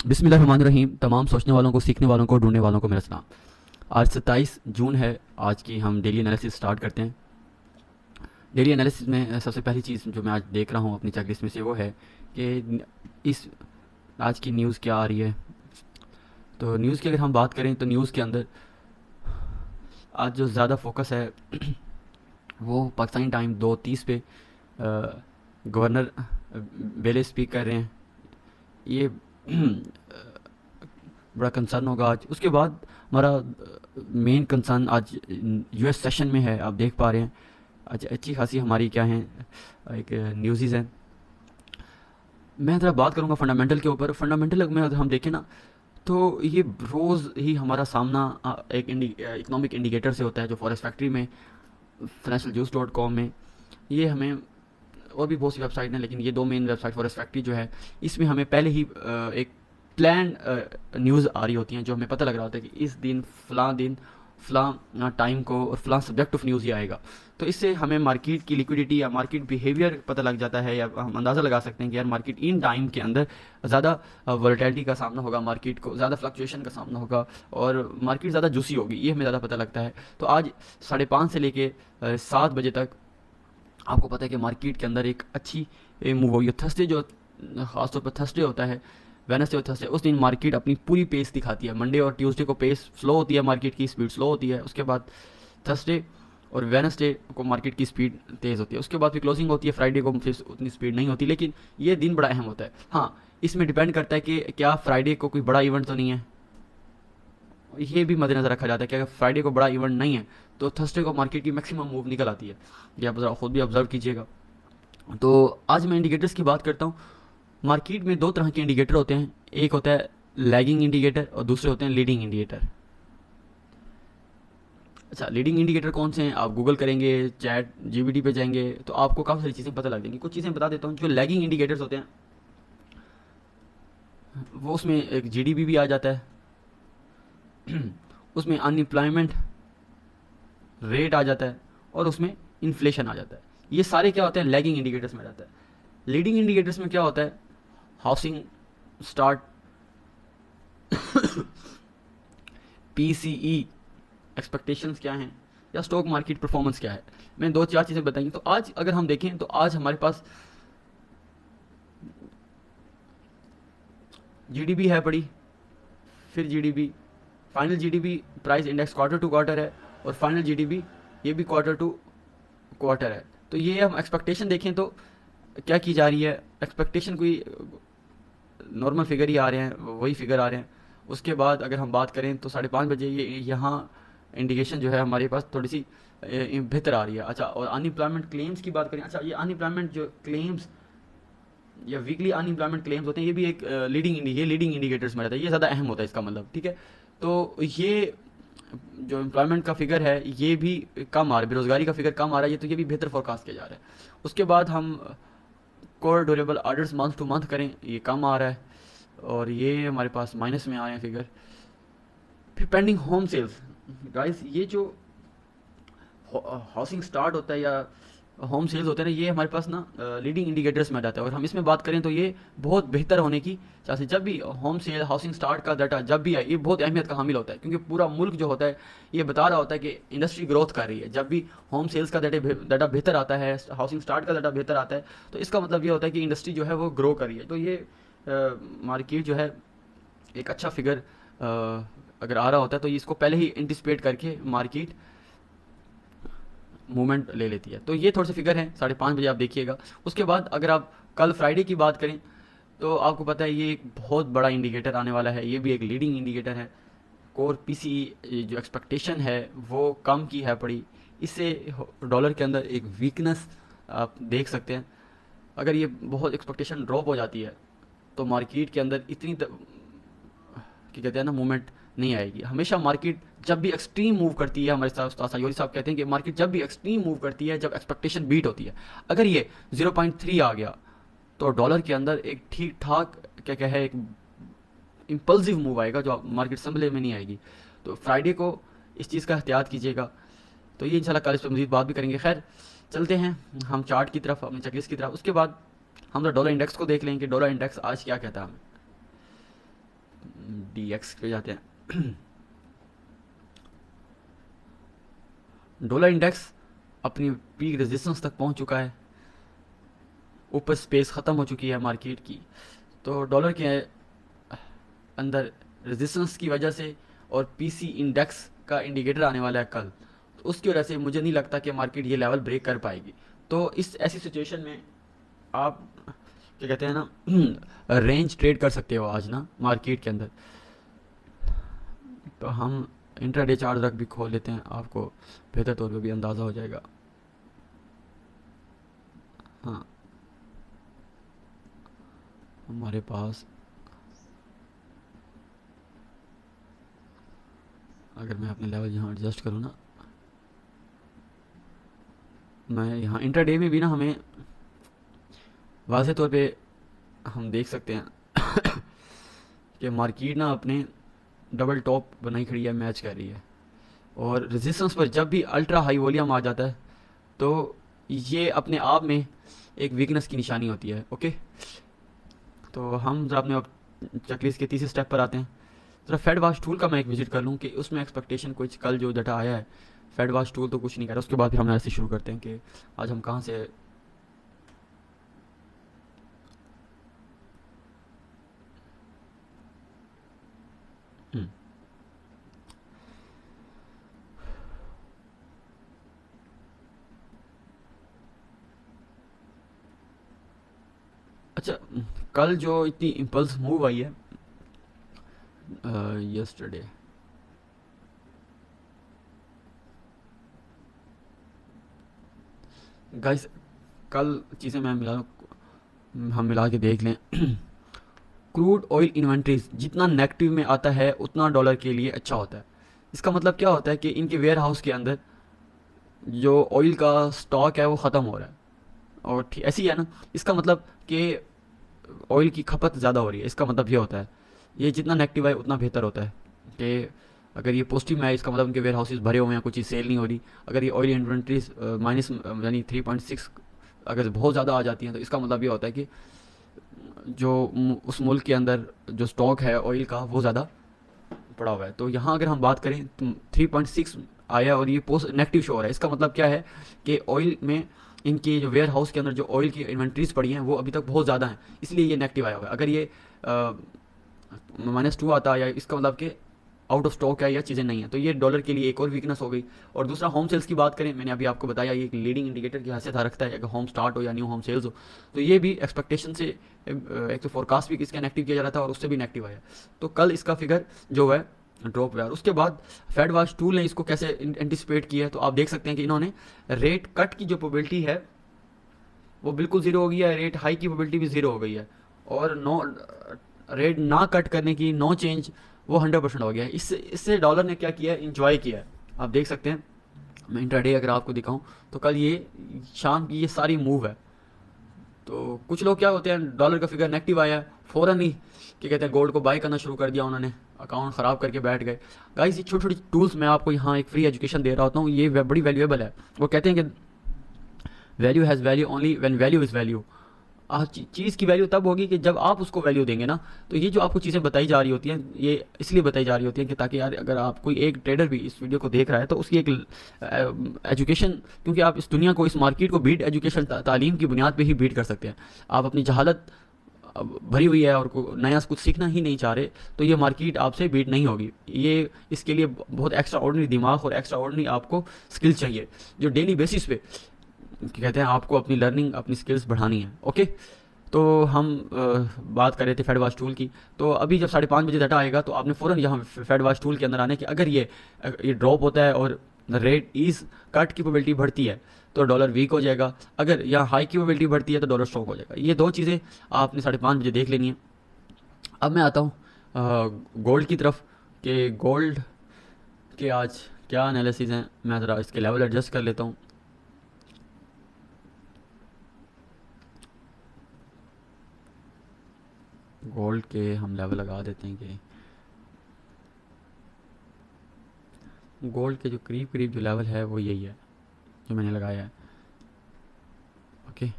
बिस्मिल्लाहिर्रहमानिर्रहीम। तमाम सोचने वालों को, सीखने वालों को, ढूंढने वालों को मेरा सलाम। आज 27 जून है। आज की हम डेली एनालिसिस स्टार्ट करते हैं। डेली एनालिसिस में सबसे पहली चीज़ जो मैं आज देख रहा हूँ अपनी चेकलिस्ट में से वो है कि इस आज की न्यूज़ क्या आ रही है। तो न्यूज़ की अगर हम बात करें तो न्यूज़ के अंदर आज जो ज़्यादा फोकस है वो पाकिस्तानी टाइम 2:30 पे गवर्नर बेले स्पीक कर रहे हैं। ये बड़ा कंसर्न होगा आज। उसके बाद हमारा मेन कंसर्न आज यूएस सेशन में है, आप देख पा रहे हैं। आज अच्छी खासी हमारी क्या है एक न्यूज़ है। मैं ज़रा बात करूँगा फंडामेंटल के ऊपर। फंडामेंटल में अगर हम देखें ना तो ये रोज़ ही हमारा सामना एक इकोनॉमिक इंडिकेटर से होता है जो फॉरेस्ट फैक्ट्री में financialjuice.com में ये हमें, और भी बहुत सी वेबसाइट हैं लेकिन ये दो मेन वेबसाइट फॉरेस्ट फैक्ट्री जो है इसमें हमें पहले ही एक प्लान न्यूज़ आ रही होती हैं जो हमें पता लग रहा होता है कि इस दिन फ़लाँ टाइम को और फ़लाँ सब्जेक्ट ऑफ न्यूज़ ये आएगा। तो इससे हमें मार्केट की लिक्विडिटी या मार्केट बिहेवियर पता लग जाता है, या हम अंदाज़ा लगा सकते हैं कि यार मार्केट इन टाइम के अंदर ज़्यादा वोलेटिलिटी का सामना होगा, मार्केट को ज़्यादा फ्लक्चुएशन का सामना होगा और मार्केट ज़्यादा जूसी होगी, ये हमें ज़्यादा पता लगता है। तो आज 5:30 से लेके 7 बजे तक आपको पता है कि मार्केट के अंदर एक अच्छी मूव हुई है। थर्सडे जो ख़ासतौर पर थर्सडे होता है, वेडनेसडे और थर्सडे, उस दिन मार्केट अपनी पूरी पेस दिखाती है। मंडे और ट्यूसडे को पेस स्लो होती है, मार्केट की स्पीड स्लो होती है। उसके बाद थर्सडे और वेडनेसडे को मार्केट की स्पीड तेज़ होती है। उसके बाद फिर क्लोजिंग होती है, फ्राइडे को फिर उतनी स्पीड नहीं होती। लेकिन ये दिन बड़ा अहम होता है। हाँ, इसमें डिपेंड करता है कि क्या फ्राइडे को कोई बड़ा इवेंट तो नहीं है, ये भी मद्देनज़र रखा जाता है कि अगर फ्राइडे को बड़ा इवेंट नहीं है तो थर्सडे को मार्केट की मैक्सिमम मूव निकल आती है। ये आप ज़रा खुद भी ऑब्जर्व कीजिएगा। तो आज मैं इंडिकेटर्स की बात करता हूँ। मार्केट में दो तरह के इंडिकेटर होते हैं, एक होता है लैगिंग इंडिकेटर और दूसरे होते हैं लीडिंग इंडिकेटर। अच्छा, लीडिंग इंडिकेटर कौन से हैं? आप गूगल करेंगे, चैट जीपीटी पे जाएंगे तो आपको काफ़ी सारी चीज़ें पता लग जाएंगी। कुछ चीज़ें बता देता हूँ। जो लैगिंग इंडिकेटर्स होते हैं वो उसमें एक जीडीपी भी आ जाता है उसमें अनएम्प्लॉयमेंट रेट आ जाता है और उसमें इन्फ्लेशन आ जाता है। ये सारे क्या होते हैं? लैगिंग इंडिकेटर्स में जाता है। लीडिंग इंडिकेटर्स में क्या होता है? हाउसिंग स्टार्ट, पीसीई एक्सपेक्टेशंस क्या हैं, या स्टॉक मार्केट परफॉर्मेंस क्या है। मैं दो चार चीज़ें बताएंगी। तो आज अगर हम देखें तो आज हमारे पास जीडीपी है पड़ी, फिर GDP, final GDP price index quarter to quarter है और फाइनल जीडीपी ये भी क्वार्टर टू क्वार्टर है। तो ये हम एक्सपेक्टेशन देखें तो क्या की जा रही है, एक्सपेक्टेशन कोई नॉर्मल फिगर ही आ रहे हैं, वही फिगर आ रहे हैं। उसके बाद अगर हम बात करें तो 5:30 बजे ये यहाँ इंडिकेशन जो है हमारे पास थोड़ी सी बेहतर आ रही है। अच्छा, और अनएम्प्लॉयमेंट क्लेम्स की बात करें। अच्छा, ये अनएम्प्लॉयमेंट जो क्लेम्स या वीकली अनएम्प्लॉयमेंट क्लेम्स होते हैं ये भी एक लीडिंग इंडिकेटर्स में रहता है। ये ज़्यादा अहम होता है इसका मतलब, ठीक है। तो ये जो एम्प्लॉयमेंट का फिगर है ये भी कम आ रहा है, बेरोजगारी का फिगर कम आ रहा है, ये तो ये भी बेहतर फोरकास्ट किया जा रहा है। उसके बाद हम core durable orders month two month करें, ये कम आ रहा है और ये हमारे पास माइनस में आ रहे हैं फिगर। फिर पेंडिंग होम सेल्स, गाइस ये जो हाउसिंग स्टार्ट होता है या होम सेल्स होते हैं ना, ये हमारे पास ना लीडिंग इंडिकेटर्स में आ जाता है। और हम इसमें बात करें तो ये बहुत बेहतर होने की चांस है। जब भी होम सेल, हाउसिंग स्टार्ट का डाटा जब भी आए, ये बहुत अहमियत का हामिल होता है क्योंकि पूरा मुल्क जो होता है ये बता रहा होता है कि इंडस्ट्री ग्रोथ कर रही है। जब भी होम सेल्स का डाटा बेहतर आता है, हाउसिंग स्टार्ट का डाटा बेहतर आता है, तो इसका मतलब ये होता है कि इंडस्ट्री जो है वो ग्रो कर रही है। तो ये मार्केट जो है एक अच्छा फिगर अगर आ रहा होता है तो इसको पहले ही एंटिसिपेट करके मार्केट मूवमेंट ले लेती है। तो ये थोड़े से फिगर हैं, 5:30 बजे आप देखिएगा। उसके बाद अगर आप कल फ्राइडे की बात करें तो आपको पता है ये एक बहुत बड़ा इंडिकेटर आने वाला है, ये भी एक लीडिंग इंडिकेटर है। कोर पीसीई जो एक्सपेक्टेशन है वो कम की है पड़ी, इससे डॉलर के अंदर एक वीकनेस आप देख सकते हैं। अगर ये बहुत एक्सपेक्टेशन ड्रॉप हो जाती है तो मार्केट के अंदर इतनी क्या कहते हैं ना, मूवमेंट नहीं आएगी। हमेशा मार्केट जब भी एक्सट्रीम मूव करती है, हमारे साथ उस्ताद सायोरी साहब कहते हैं कि मार्केट जब भी एक्सट्रीम मूव करती है जब एक्सपेक्टेशन बीट होती है, अगर ये 0.3 आ गया तो डॉलर के अंदर एक ठीक ठाक क्या क्या है, एक इम्पल्सिव मूव आएगा जो मार्केट संभले में नहीं आएगी। तो फ्राइडे को इस चीज़ का एहतियात कीजिएगा। तो ये इंशाल्लाह कल इस पर मज़ीद बात भी करेंगे। खैर, चलते हैं हम चार्ट की तरफ, अपनी चेकलिस्ट की तरफ। उसके बाद हम तो डॉलर इंडेक्स को देख लेंगे, डॉलर इंडेक्स आज क्या कहता है हमें। DX पे जाते हैं। डॉलर इंडेक्स अपनी पीक रेजिस्टेंस तक पहुंच चुका है, ऊपर स्पेस ख़त्म हो चुकी है मार्केट की। तो डॉलर के अंदर रेजिस्टेंस की वजह से और पीसी इंडेक्स का इंडिकेटर आने वाला है कल, तो उसकी वजह से मुझे नहीं लगता कि मार्केट ये लेवल ब्रेक कर पाएगी। तो इस ऐसी सिचुएशन में आप क्या कहते हैं ना रेंज ट्रेड कर सकते हो आज ना मार्केट के अंदर। तो हम इंट्राडे चार्ट रख भी खोल लेते हैं, आपको बेहतर तौर पे भी अंदाज़ा हो जाएगा। हाँ, हमारे पास अगर मैं अपने लेवल यहाँ एडजस्ट करूँ ना, मैं यहाँ इंट्राडे में भी ना हमें वाज़े तौर पे हम देख सकते हैं कि मार्केट ना अपने डबल टॉप बनाई खड़ी है, मैच कर रही है। और रेजिस्टेंस पर जब भी अल्ट्रा हाई वॉल्यूम आ जाता है तो ये अपने आप में एक वीकनेस की निशानी होती है। ओके, तो हम जरा अपने चेकलिस्ट के तीसरे स्टेप पर आते हैं। जरा फेड वॉच टूल का मैं एक विजिट कर लूँ कि उसमें एक्सपेक्टेशन कुछ कल जो डाटा आया है, फेड वॉच टूल तो कुछ नहीं कर रहा। उसके बाद फिर हम ऐसे शुरू करते हैं कि आज हम कहाँ से हम्म, अच्छा, कल जो इतनी इम्पल्स मूव आई है यस्टरडे, गाइस कल चीज़ें मैं मिला हम मिला के देख लें। क्रूड ऑयल इन्वेंट्रीज जितना नेगेटिव में आता है उतना डॉलर के लिए अच्छा होता है। इसका मतलब क्या होता है कि इनके वेयर हाउस के अंदर जो ऑयल का स्टॉक है वो ख़त्म हो रहा है। और ठीक ऐसी है ना, इसका मतलब कि ऑयल की खपत ज़्यादा हो रही है। इसका मतलब ये होता है, ये जितना नेगेटिव है उतना बेहतर होता है कि अगर ये पॉजिटिव में है इसका मतलब उनके वेयर हाउसेज भरे हुए हैं, कुछ चीज़ सेल नहीं हो रही। अगर ये ऑयल इन्वेंट्रीज माइनस यानी 3.6 अगर बहुत ज़्यादा आ जाती हैं तो इसका मतलब ये होता है कि जो उस मुल्क के अंदर जो स्टॉक है ऑयल का वो ज़्यादा पड़ा हुआ है। तो यहाँ अगर हम बात करें तो 3.6 आया और ये पोस्ट नेगेटिव शो हो रहा है। इसका मतलब क्या है कि ऑयल में इनके जो वेयर हाउस के अंदर जो ऑयल की इन्वेंट्रीज पड़ी हैं वो अभी तक बहुत ज़्यादा हैं, इसलिए ये नेगेटिव आया हुआ है। अगर ये -2 आता है या इसका मतलब कि आउट ऑफ स्टॉक है या चीज़ें नहीं है, तो ये डॉलर के लिए एक और वीकनेस हो गई। और दूसरा होम सेल्स की बात करें, मैंने अभी आपको बताया ये एक लीडिंग इंडिकेटर की हैसियत रखता है, अगर होम स्टार्ट हो या न्यू होम सेल्स हो। तो ये भी एक्सपेक्टेशन से एक तो फोरकास्ट भी इसका नेगेटिव किया जा रहा था और उससे भी नेगेटिव आया। तो कल इसका फिगर जो है ड्रॉप हुआ। और उसके बाद फेड वॉच टूल ने इसको कैसे एंटिसिपेट किया है, तो आप देख सकते हैं कि इन्होंने रेट कट की जो प्रोबेबिलिटी है वो बिल्कुल ज़ीरो हो गई है, रेट हाई की प्रोबेबिलिटी भी ज़ीरो हो गई है। और नो रेट ना कट करने की नो चेंज वो 100% हो गया है। इससे इससे डॉलर ने क्या किया है, इंजॉय किया है। आप देख सकते हैं, मैं इंट्राडे अगर आपको दिखाऊं तो कल ये शाम की ये सारी मूव है। तो कुछ लोग क्या होते हैं, डॉलर का फिगर नेगेटिव आया फ़ौरन ही क्या कहते हैं गोल्ड को बाय करना शुरू कर दिया उन्होंने, अकाउंट ख़राब करके बैठ गए। गाइस ये छोटी छोटी टूल्स मैं आपको यहाँ एक फ्री एजुकेशन दे रहा होता हूँ, ये बड़ी वैल्यूएबल है। वो कहते हैं कि value has value only when value is value. चीज़ की वैल्यू तब होगी कि जब आप उसको वैल्यू देंगे ना। तो ये जो आपको चीज़ें बताई जा रही होती हैं ये इसलिए बताई जा रही होती हैं कि ताकि यार अगर आप कोई एक ट्रेडर भी इस वीडियो को देख रहा है तो उसकी एक एजुकेशन, क्योंकि आप इस दुनिया को इस मार्केट को बीट एजुकेशन तालीम की बुनियाद पे ही बीट कर सकते हैं। आप अपनी जहालत भरी हुई है और नया कुछ सीखना ही नहीं चाह रहे तो ये मार्केट आपसे बीट नहीं होगी। ये इसके लिए बहुत एक्स्ट्रा ऑर्डनरी दिमाग और एक्स्ट्रा ऑर्डनरी आपको स्किल चाहिए जो डेली बेसिस पे कहते हैं आपको अपनी लर्निंग अपनी स्किल्स बढ़ानी है। ओके, तो हम बात कर रहे थे फेड वॉच टूल की। तो अभी जब 5:30 बजे डाटा आएगा तो आपने फ़ौरन यहाँ फेड वॉच टूल के अंदर आने की, अगर ये ड्रॉप होता है और रेट ईज कट की प्रोबेबिलिटी बढ़ती है तो डॉलर वीक हो जाएगा, अगर यहाँ हाई की प्रोबेबिलिटी बढ़ती है तो डॉलर स्ट्रॉन्ग हो जाएगा। ये दो चीज़ें आपने 5:30 बजे देख लेनी है। अब मैं आता हूँ गोल्ड की तरफ कि गोल्ड के आज क्या एनालिसिस हैं। मैं ज़रा इसके लेवल एडजस्ट कर लेता हूँ। गोल्ड के हम लेवल लगा देते हैं कि गोल्ड के जो करीब करीब जो लेवल है वो यही है जो मैंने लगाया है। ओके,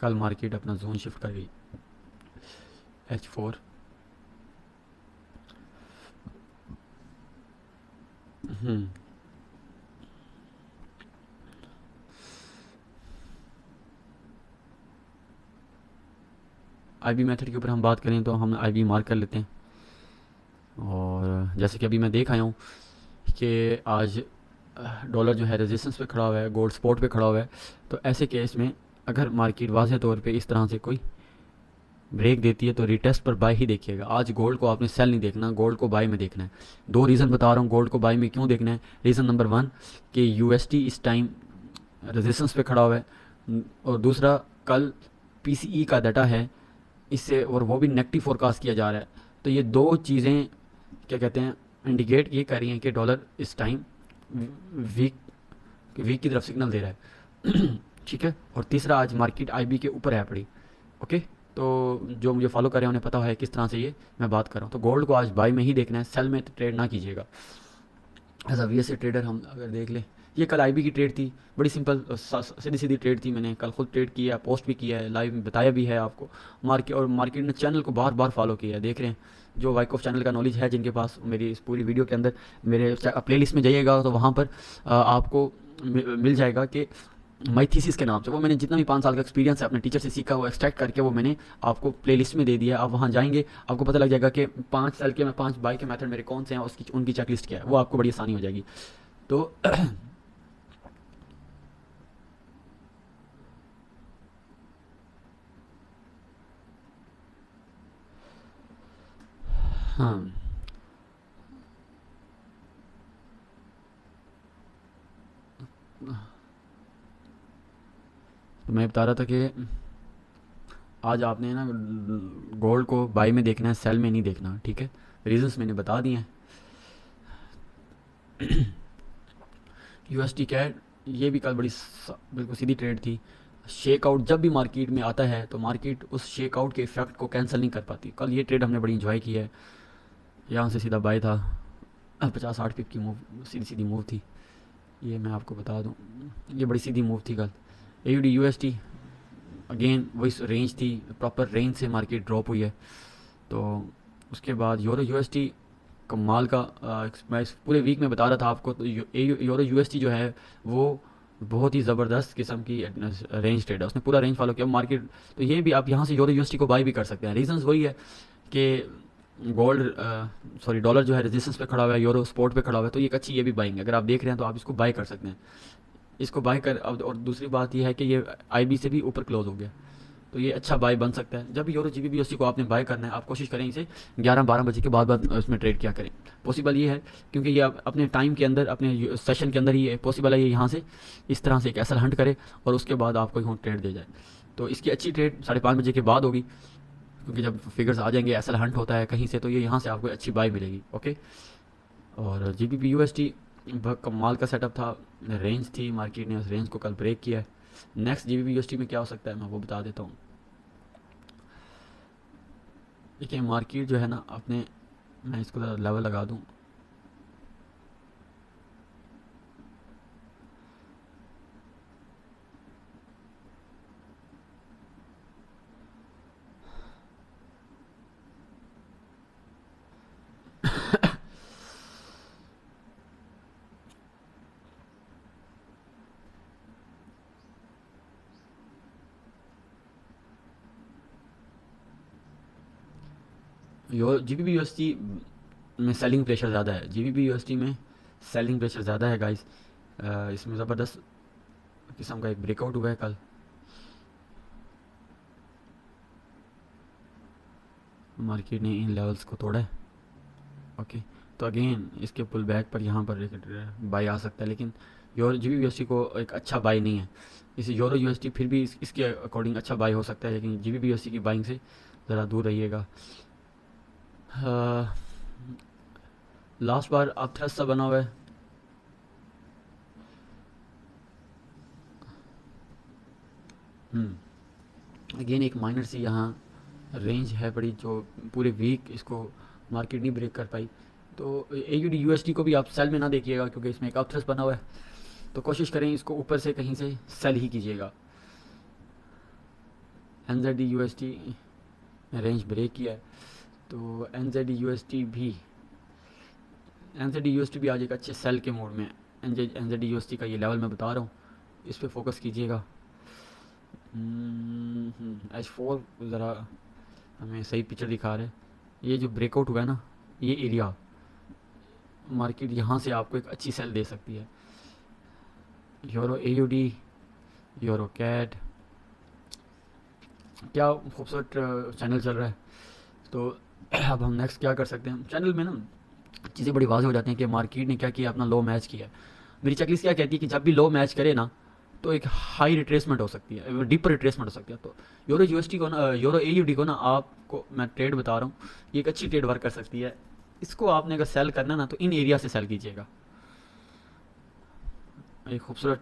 कल मार्केट अपना जोन शिफ्ट कर गई H4 हम्म आईबी मेथड के ऊपर हम बात करें तो हम आईबी मार्क कर लेते हैं। और जैसे कि अभी मैं देख आया हूँ कि आज डॉलर जो है रेजिस्टेंस पे खड़ा हुआ है, गोल्ड स्पॉट पे खड़ा हुआ है। तो ऐसे केस में अगर मार्केट वाज़ेह तौर पे इस तरह से कोई ब्रेक देती है तो रिटेस्ट पर बाय ही देखिएगा। आज गोल्ड को आपने सेल नहीं देखना, गोल्ड को बाय में देखना है। दो रीज़न बता रहा हूँ गोल्ड को बाय में क्यों देखना है। रीज़न नंबर वन कि यूएसटी इस टाइम रेजिस्टेंस पे खड़ा हुआ है, और दूसरा कल पीसीई का डाटा है इससे, और वो भी नेगेटिव फोरकास्ट किया जा रहा है। तो ये दो चीज़ें क्या कहते हैं, इंडिकेट ये कर रही हैं कि डॉलर इस टाइम वीक वीक की तरफ सिग्नल दे रहा है। ठीक है। और तीसरा आज मार्केट आईबी के ऊपर है पड़ी। ओके। तो जो मुझे फॉलो कर रहे हैं उन्हें पता है किस तरह से ये मैं बात कर रहा हूँ। तो गोल्ड को आज बाई में ही देखना है, सेल में ट्रेड ना कीजिएगा। एज अ वीएसए ट्रेडर हम अगर देख लें, ये कल आईबी की ट्रेड थी, बड़ी सिंपल सीधी सीधी ट्रेड थी। मैंने कल खुद ट्रेड किया है, पोस्ट भी किया है, लाइव में बताया भी है आपको। मार्केट ने चैनल को बार बार फॉलो किया है, देख रहे हैं। जो वाइकॉफ चैनल का नॉलेज है जिनके पास, मेरी इस पूरी वीडियो के अंदर मेरे प्लेलिस्ट में जाइएगा तो वहाँ पर आपको मिल जाएगा कि माई थीसिस के नाम से, वो मैंने जितना भी 5 साल का एक्सपीरियंस है अपने टीचर से सीखा, वो एक्सट्रैक्ट करके वो मैंने आपको प्लेलिस्ट में दे दिया है। आप वहाँ जाएंगे, आपको पता लग जाएगा कि 5 साल के मैं 5 बाई के मेथड मेरे कौन से हैं, उसकी उनकी चेकलिस्ट क्या है, वो आपको बड़ी आसानी हो जाएगी। तो हाँ, तो मैं बता रहा था कि आज आपने ना गोल्ड को बाई में देखना है, सेल में नहीं देखना। ठीक है। रीजंस मैंने बता दिए हैं। यूएसटी कैट, ये भी कल बिल्कुल सीधी ट्रेड थी। शेक आउट जब भी मार्केट में आता है तो मार्केट उस शेक आउट के इफेक्ट को कैंसिल नहीं कर पाती। कल ये ट्रेड हमने बड़ी इंजॉय की है। यहाँ से सीधा बाय था, 50-60 पिप की मूव, सीधी सीधी मूव थी। ये मैं आपको बता दूँ, ये बड़ी सीधी मूव थी कल। एयूडी यूएसटी अगेन वही रेंज थी, प्रॉपर रेंज से मार्केट ड्रॉप हुई है। तो उसके बाद यूरो यूएसटी कमाल का, मैं इस पूरे वीक में बता रहा था आपको। तो यूरो यूएसटी जो है वो बहुत ही ज़बरदस्त किस्म की रेंज ट्रेड है, उसने पूरा रेंज फॉलो किया मार्केट। तो ये भी आप यहाँ से यूरो यूएसटी को बाई भी कर सकते हैं। रीजंस वही है कि गोल्ड, सॉरी डॉलर जो है रेजिस्टेंस पे खड़ा हुआ है, यूरो स्पोर्ट पे खड़ा हुआ है, तो ये एक अच्छी ये भी बाइंग है। अगर आप देख रहे हैं तो आप इसको बाई कर सकते हैं। इसको बाई कर और दूसरी बात यह है कि ये आईबी से भी ऊपर क्लोज हो गया, तो ये अच्छा बाय बन सकता है। जब भी यूरो जीबीबी को आपने बाय करना है, आप कोशिश करें इसे 11-12 बजे के बाद उसमें ट्रेड किया करें। पॉसिबल ये है क्योंकि ये अपने टाइम के अंदर, अपने सेशन के अंदर ही पॉसिबल है ये यहाँ से इस तरह से एक एसल हंट करे और उसके बाद आपको यहाँ ट्रेड दे जाए। तो इसकी अच्छी ट्रेड 5:30 बजे के बाद होगी, क्योंकि जब फिगर्स आ जाएंगे, एसल हंट होता है कहीं से, तो ये यहाँ से आपको अच्छी बाय मिलेगी। ओके। और जीबीपी यूएसटी कमाल का सेटअप था, रेंज थी, मार्केट ने उस रेंज को कल ब्रेक किया है। नेक्स्ट जीबीपी यूएसटी में क्या हो सकता है मैं वो बता देता हूँ। देखिए मार्केट जो है ना अपने, मैं इसको ज़रा लेवल लगा दूँ। जीबीपी यूएसटी में सेलिंग प्रेशर ज़्यादा है, जीबीपी यूएसटी में सेलिंग प्रेशर ज़्यादा है गाइस। इसमें ज़बरदस्त किस्म का एक ब्रेकआउट हुआ है कल। मार्केट ने इन लेवल्स को तोड़ा है। ओके। तो अगेन इसके पुल बैक पर यहाँ पर एक बाई आ सकता है, लेकिन यूरो जीबीपी यूएसटी को एक अच्छा बाई नहीं है। इसे यूरो यूएसटी फिर भी इसके अकॉर्डिंग अच्छा बाई हो सकता है, लेकिन जीबीपी यूएसटी की बाइंग से ज़रा दूर रहिएगा। लास्ट बार आप थ्रस्ट सा बना हुआ है। अगेन एक माइनर सी यहाँ रेंज है बड़ी, जो पूरे वीक इसको मार्केट नहीं ब्रेक कर पाई। तो एयूडी यूएसडी को भी आप सेल में ना देखिएगा, क्योंकि इसमें एक अपथ्रस्ट बना हुआ है। तो कोशिश करें इसको ऊपर से कहीं से सेल ही कीजिएगा। एनजेडी यूएसडी रेंज ब्रेक किया है, तो एनजेडी यूएसडी भी एनजेडी यूएसटी भी आज एक अच्छे सेल के मोड में। एनजेडी यूएसटी का ये लेवल मैं बता रहा हूँ, इस पर फोकस कीजिएगा। H4 ज़रा हमें सही पिक्चर दिखा रहा है। ये जो ब्रेकआउट हुआ है ना, ये एरिया मार्केट यहाँ से आपको एक अच्छी सेल दे सकती है। यूरो AUD, यूरो कैड, क्या खूबसूरत चैनल चल रहा है। तो अब हम नेक्स्ट क्या कर सकते हैं, चैनल में ना चीज़ें बड़ी वाज़ हो जाती हैं कि मार्केट ने क्या किया, अपना लो मैच किया। मेरी चेकलिस्ट क्या कहती है कि जब भी लो मैच करे ना तो एक हाई रिट्रेसमेंट हो सकती है, डीपर रिट्रेसमेंट हो सकती है। तो यूरो यूएसटी को ना, यूरो AUD को ना, आपको मैं ट्रेड बता रहा हूँ, ये एक अच्छी ट्रेड वर्क कर सकती है। इसको आपने अगर सेल करना ना तो इन एरिया से सेल कीजिएगा। एक खूबसूरत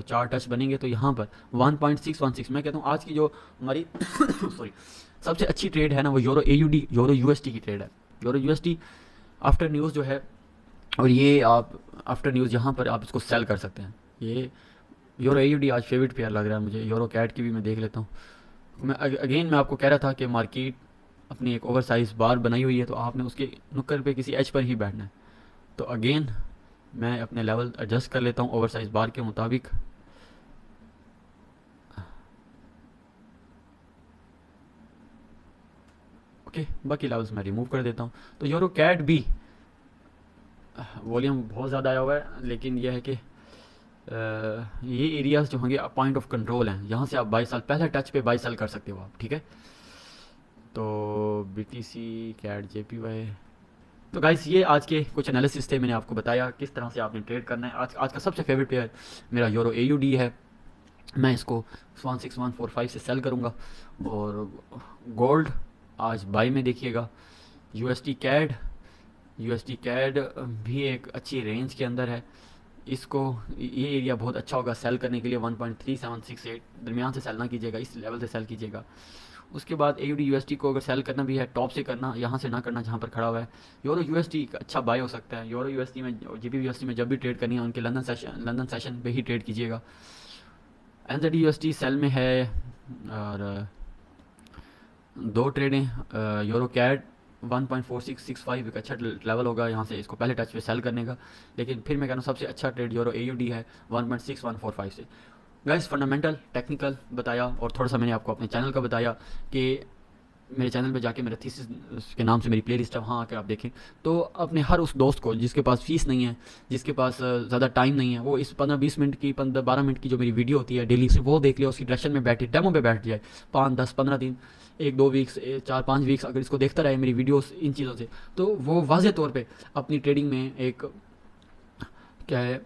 चार टच बनेंगे तो यहाँ पर 1.616 मैं कहता हूँ आज की जो हमारी सॉरी सबसे अच्छी ट्रेड है ना, वो यूरो AUD यूरो USD की ट्रेड है। यूरो USD आफ्टर न्यूज़ जो है, और ये आप आफ्टर न्यूज़ यहाँ पर आप इसको सेल कर सकते हैं। ये यूरो AUD आज फेवरेट पेयर लग रहा है मुझे। यूरो कैट की भी मैं देख लेता हूँ। मैं अगेन मैं आपको कह रहा था कि मार्केट अपनी एक ओवर साइज बार बनाई हुई है, तो आपने उसके नुक्कड़ पे किसी एज पर ही बैठना है। तो अगेन मैं अपने लेवल एडजस्ट कर लेता हूँ ओवर साइज बार के मुताबिक। ओके, बाकी लेवल्स मैं रिमूव कर देता हूँ। तो यूरो कैट भी वॉल्यूम बहुत ज़्यादा आया हुआ है, लेकिन यह है कि ये एरियाज जो होंगे पॉइंट ऑफ कंट्रोल हैं, यहाँ से आप 22 साल पहले टच पे 22 साल कर सकते हो आप, ठीक है। तो BTC कैट JPY, तो गाइस ये आज के कुछ एनालिसिस थे। मैंने आपको बताया किस तरह से आपने ट्रेड करना है। आज का सबसे फेवरेट पेयर मेरा यूरो AUD है। मैं इसको 16145 से सेल करूँगा। और गोल्ड आज बाई में देखिएगा। USD कैड भी एक अच्छी रेंज के अंदर है। इसको ये एरिया बहुत अच्छा होगा सेल करने के लिए। 1.3768 दरमियान से सेल ना कीजिएगा, इस लेवल से सेल कीजिएगा। उसके बाद AUD USD को अगर सेल करना भी है टॉप से करना, यहाँ से ना करना जहाँ पर खड़ा हुआ है। यूरो USD अच्छा बाय हो सकता है। यूरो USD में GBP USD में जब भी ट्रेड करनी है उनके लंदन सेशन पे ही ट्रेड कीजिएगा। NZD USD सेल में है। और दो ट्रेडें यूरो कैड 1.4665 एक अच्छा लेवल होगा यहाँ से इसको पहले टच पे सेल करने का। लेकिन फिर मैं कह रहा हूँ सबसे अच्छा ट्रेड यूरो AUD है 1.6145 से। गाइस फंडामेंटल टेक्निकल बताया, और थोड़ा सा मैंने आपको अपने चैनल का बताया कि मेरे चैनल पे जाके मेरा थीसिस के नाम से मेरी प्लेलिस्ट है, वहाँ आकर आप देखें। तो अपने हर उस दोस्त को जिसके पास फीस नहीं है, जिसके पास ज़्यादा टाइम नहीं है, वो इस 15-20 मिनट की 15-12 मिनट की जो मेरी वीडियो होती है डेली से वो देख ले। उसकी डायरेक्शन में बैठे डेमो पे बैठ जाए 5-10-15 दिन, 1-2 वीक्स, 4-5 वीक्स अगर इसको देखता रहे मेरी वीडियोस इन चीज़ों से, तो वो वाज़े तौर पे अपनी ट्रेडिंग में एक क्या है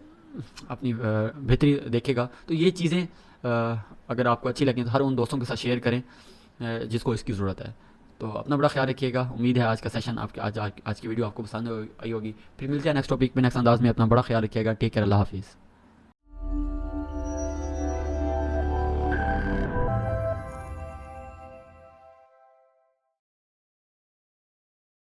अपनी बेहतरी देखेगा। तो ये चीज़ें अगर आपको अच्छी लगें तो हर उन दोस्तों के साथ शेयर करें जिसको इसकी ज़रूरत है। तो अपना बड़ा ख्याल रखिएगा। उम्मीद है आज का सेशन आपके आज की वीडियो आपको पसंद आई होगी। फिर मिलते हैं नेक्स्ट टॉपिक में नेक्स्ट अंदाज में। अपना बड़ा ख्याल रखिएगा। टेक केयर, अल्लाह हाफिज़।